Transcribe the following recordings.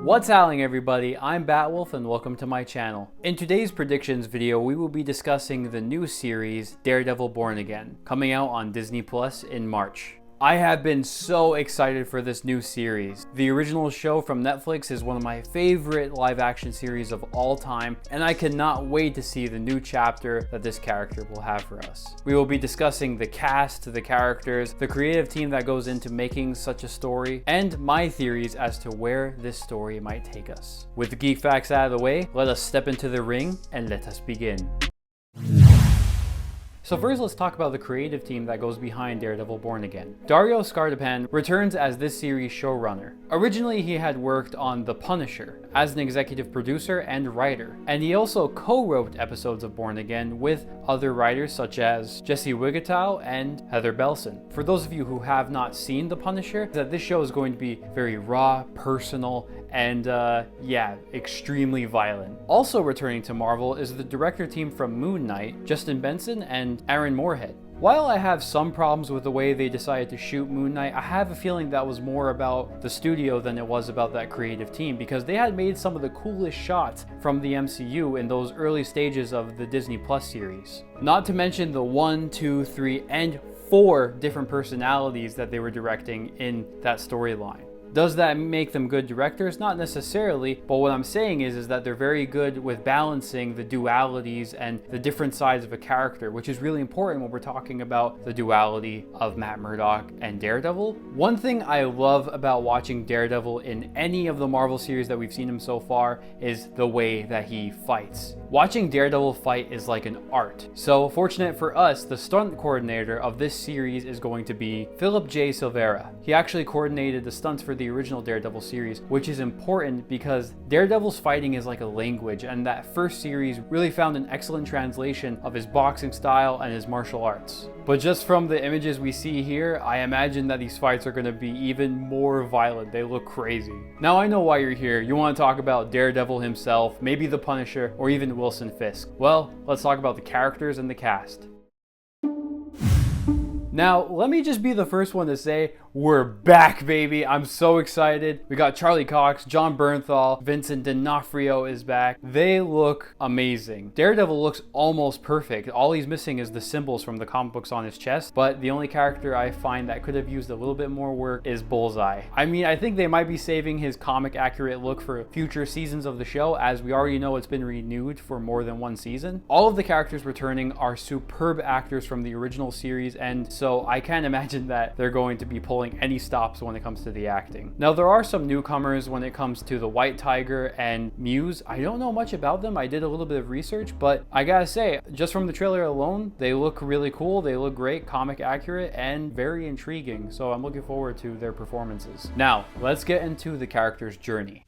What's happening, everybody? I'm Batwolf and welcome to my channel. In today's predictions video, we will be discussing the new series Daredevil Born Again, coming out on Disney Plus in March. I have been so excited for this new series. The original show from Netflix is one of my favorite live action series of all time, and I cannot wait to see the new chapter that this character will have for us. We will be discussing the cast, the characters, the creative team that goes into making such a story, and my theories as to where this story might take us. With the geek facts out of the way, let us step into the ring and let us begin. So first, let's talk about the creative team that goes behind Daredevil Born Again. Dario Scardepan returns as this series showrunner. Originally, he had worked on The Punisher as an executive producer and writer, and he also co-wrote episodes of Born Again with other writers such as Jesse Wigatow and Heather Belson. For those of you who have not seen The Punisher, that this show is going to be very raw, personal, and extremely violent. Also returning to Marvel is the director team from Moon Knight, Justin Benson and Aaron Moorhead. While I have some problems with the way they decided to shoot Moon Knight, I have a feeling that was more about the studio than it was about that creative team, because they had made some of the coolest shots from the MCU in those early stages of the Disney Plus series. Not to mention the 1, 2, 3, and 4 different personalities that they were directing in that storyline. Does that make them good directors? Not necessarily, but what I'm saying is that they're very good with balancing the dualities and the different sides of a character, which is really important when we're talking about the duality of Matt Murdock and Daredevil. One thing I love about watching Daredevil in any of the Marvel series that we've seen him so far is the way that he fights. Watching Daredevil fight is like an art. So fortunate for us, the stunt coordinator of this series is going to be Philip J. Silvera. He actually coordinated the stunts for the original Daredevil series, which is important because Daredevil's fighting is like a language, and that first series really found an excellent translation of his boxing style and his martial arts. But just from the images we see here, I imagine that these fights are going to be even more violent. They look crazy. Now I know why you're here. You want to talk about Daredevil himself, maybe the Punisher, or even Wilson Fisk. Well, let's talk about the characters and the cast. Now, let me just be the first one to say, we're back, baby. I'm so excited. We got Charlie Cox, John Bernthal, Vincent D'Onofrio is back. They look amazing. Daredevil looks almost perfect. All he's missing is the symbols from the comic books on his chest, but the only character I find that could have used a little bit more work is Bullseye. I mean, I think they might be saving his comic accurate look for future seasons of the show, as we already know it's been renewed for more than one season. All of the characters returning are superb actors from the original series, and so I can't imagine that they're going to be pulling any stops when it comes to the acting. Now, there are some newcomers when it comes to the White Tiger and Muse. I don't know much about them. I did a little bit of research, but I gotta say, just from the trailer alone, they look really cool. They look great, comic accurate, and very intriguing. So I'm looking forward to their performances. Now, let's get into the character's journey.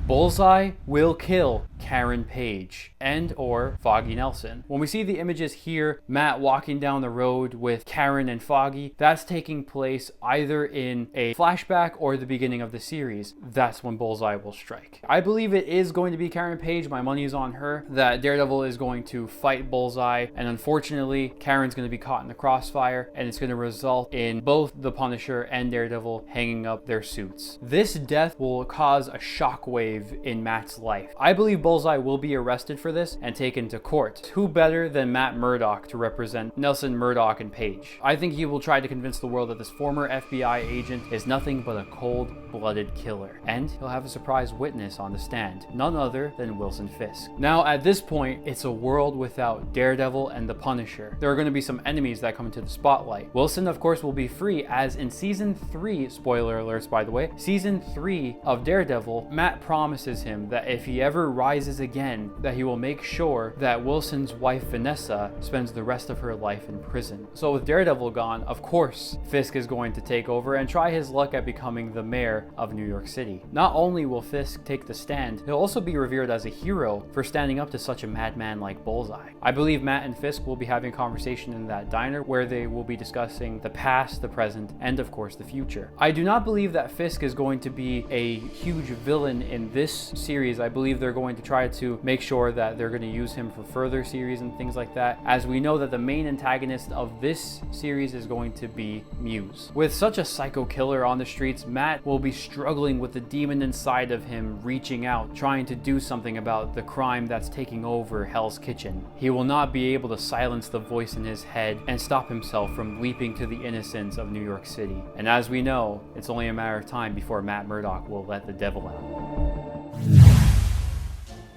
Bullseye will kill Karen Page and or Foggy Nelson. When we see the images here, Matt walking down the road with Karen and Foggy, that's taking place either in a flashback or the beginning of the series. That's when Bullseye will strike. I believe it is going to be Karen Page. My money is on her, that Daredevil is going to fight Bullseye, and unfortunately, Karen's going to be caught in the crossfire, and it's going to result in both the Punisher and Daredevil hanging up their suits. This death will cause a shockwave in Matt's life. I believe Bullseye will be arrested for this and taken to court. Who better than Matt Murdock to represent Nelson, Murdock, and Page? I think he will try to convince the world that this former FBI agent is nothing but a cold-blooded killer. And he'll have a surprise witness on the stand, none other than Wilson Fisk. Now, at this point, it's a world without Daredevil and the Punisher. There are going to be some enemies that come into the spotlight. Wilson, of course, will be free, as in season 3, spoiler alerts by the way, season 3 of Daredevil, Matt promises him that if he ever rises realizes again that he will make sure that Wilson's wife Vanessa spends the rest of her life in prison. So with Daredevil gone, of course, Fisk is going to take over and try his luck at becoming the mayor of New York City. Not only will Fisk take the stand, he'll also be revered as a hero for standing up to such a madman like Bullseye. I believe Matt and Fisk will be having a conversation in that diner where they will be discussing the past, the present, and of course the future. I do not believe that Fisk is going to be a huge villain in this series. I believe they're going to try to make sure that they're going to use him for further series and things like that, as we know that the main antagonist of this series is going to be Muse. With such a psycho killer on the streets, Matt will be struggling with the demon inside of him reaching out, trying to do something about the crime that's taking over Hell's Kitchen. He will not be able to silence the voice in his head and stop himself from leaping to the innocence of New York City. And as we know, it's only a matter of time before Matt Murdock will let the devil out.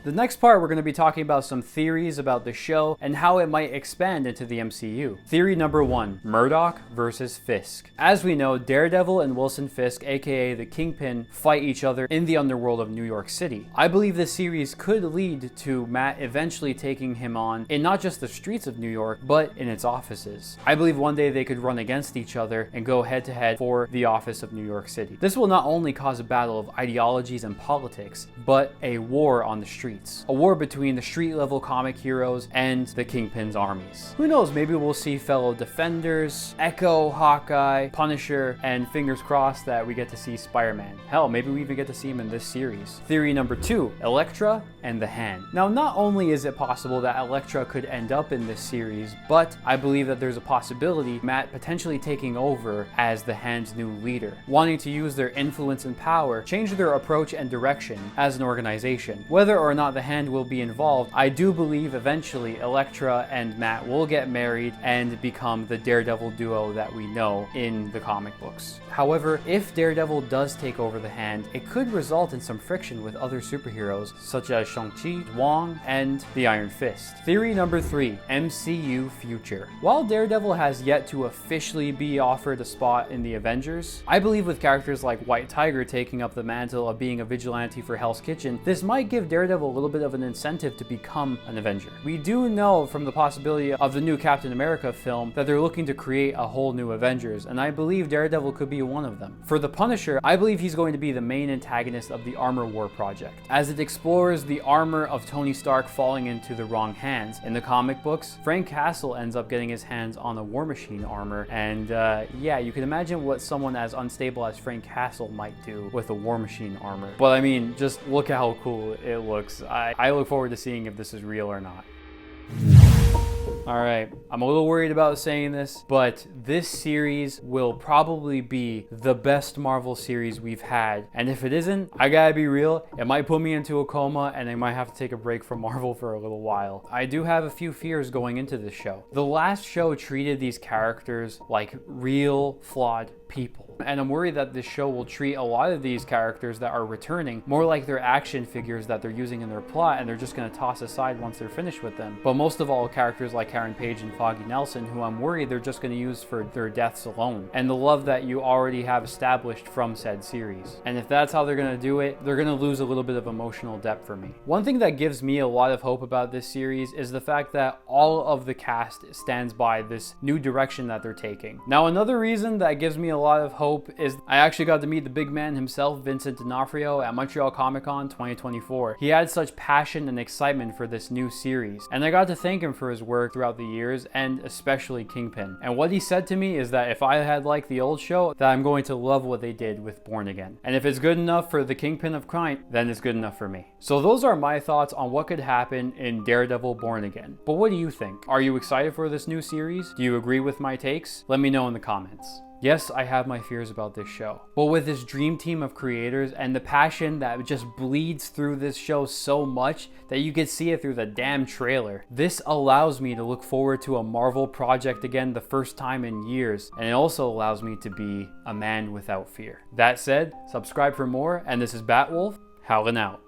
The next part, we're going to be talking about some theories about the show and how it might expand into the MCU. Theory number 1, Murdock versus Fisk. As we know, Daredevil and Wilson Fisk, aka the Kingpin, fight each other in the underworld of New York City. I believe this series could lead to Matt eventually taking him on in not just the streets of New York, but in its offices. I believe one day they could run against each other and go head to head for the office of New York City. This will not only cause a battle of ideologies and politics, but a war on the streets. A war between the street level comic heroes and the Kingpin's armies. Who knows, maybe we'll see fellow Defenders, Echo, Hawkeye, Punisher, and fingers crossed that we get to see Spider-Man. Hell, maybe we even get to see him in this series. Theory number 2, Elektra and the Hand. Now, not only is it possible that Elektra could end up in this series, but I believe that there's a possibility Matt potentially taking over as the Hand's new leader, wanting to use their influence and power, change their approach and direction as an organization. Whether or not the Hand will be involved, I do believe eventually Elektra and Matt will get married and become the Daredevil duo that we know in the comic books. However, if Daredevil does take over the Hand, it could result in some friction with other superheroes such as Shang-Chi, Wong, and the Iron Fist. Theory number 3, MCU future. While Daredevil has yet to officially be offered a spot in the Avengers, I believe with characters like White Tiger taking up the mantle of being a vigilante for Hell's Kitchen, this might give Daredevil a little bit of an incentive to become an Avenger. We do know from the possibility of the new Captain America film that they're looking to create a whole new Avengers, and I believe Daredevil could be one of them. For the Punisher, I believe he's going to be the main antagonist of the Armor War project, as it explores the armor of Tony Stark falling into the wrong hands. In the comic books, Frank Castle ends up getting his hands on a War Machine armor, and yeah, you can imagine what someone as unstable as Frank Castle might do with a War Machine armor. But I mean, just look at how cool it looks. I look forward to seeing if this is real or not. Alright, I'm a little worried about saying this, but this series will probably be the best Marvel series we've had. And if it isn't, I gotta be real, it might put me into a coma and I might have to take a break from Marvel for a little while. I do have a few fears going into this show. The last show treated these characters like real, flawed people. And I'm worried that this show will treat a lot of these characters that are returning more like they're action figures that they're using in their plot and they're just going to toss aside once they're finished with them. But most of all, characters like Karen Page and Foggy Nelson, who I'm worried they're just going to use for their deaths alone and the love that you already have established from said series. And if that's how they're going to do it, they're going to lose a little bit of emotional depth for me. One thing that gives me a lot of hope about this series is the fact that all of the cast stands by this new direction that they're taking. Now, another reason that gives me a lot of hope is I actually got to meet the big man himself, Vincent D'Onofrio, at Montreal Comic Con 2024. He had such passion and excitement for this new series, and I got to thank him for his work throughout the years, and especially Kingpin. And what he said to me is that if I had liked the old show, that I'm going to love what they did with Born Again. And if it's good enough for the Kingpin of crime, then it's good enough for me. So those are my thoughts on what could happen in Daredevil Born Again. But what do you think? Are you excited for this new series? Do you agree with my takes? Let me know in the comments. Yes, I have my fears about this show, but with this dream team of creators and the passion that just bleeds through this show so much that you can see it through the damn trailer, this allows me to look forward to a Marvel project again the first time in years, and it also allows me to be a man without fear. That said, subscribe for more, and this is Batwolf, howling out.